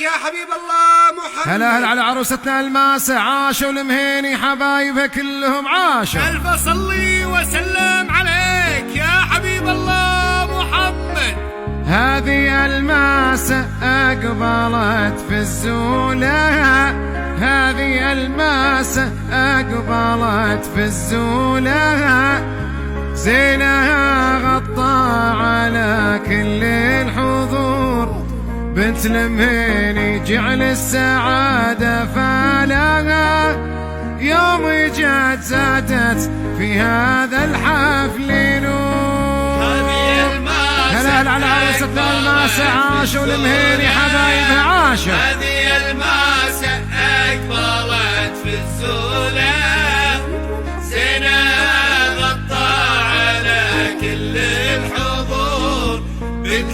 عليك يا حبيب الله محمد. هلا هلا على عروستنا الماسة، عاشوا المهيني حبايبها كلهم عاشوا. ألف صلي وسلم عليك يا حبيب الله محمد. هذه الماسة أقبلت في الزولة، هذه الماسة أقبلت في الزولة، زينها غطى على كل الحضور، بنت المهيني جعل السعادة فالها، يوم جت زادت في هذا الحفل نور. هلا هلا على عروستنا الماسة، عاشوا المهيني حبايبها عاشوا. هذه الماسة أقبلت في الزولة، زينها غطى على كل الحضور، بنت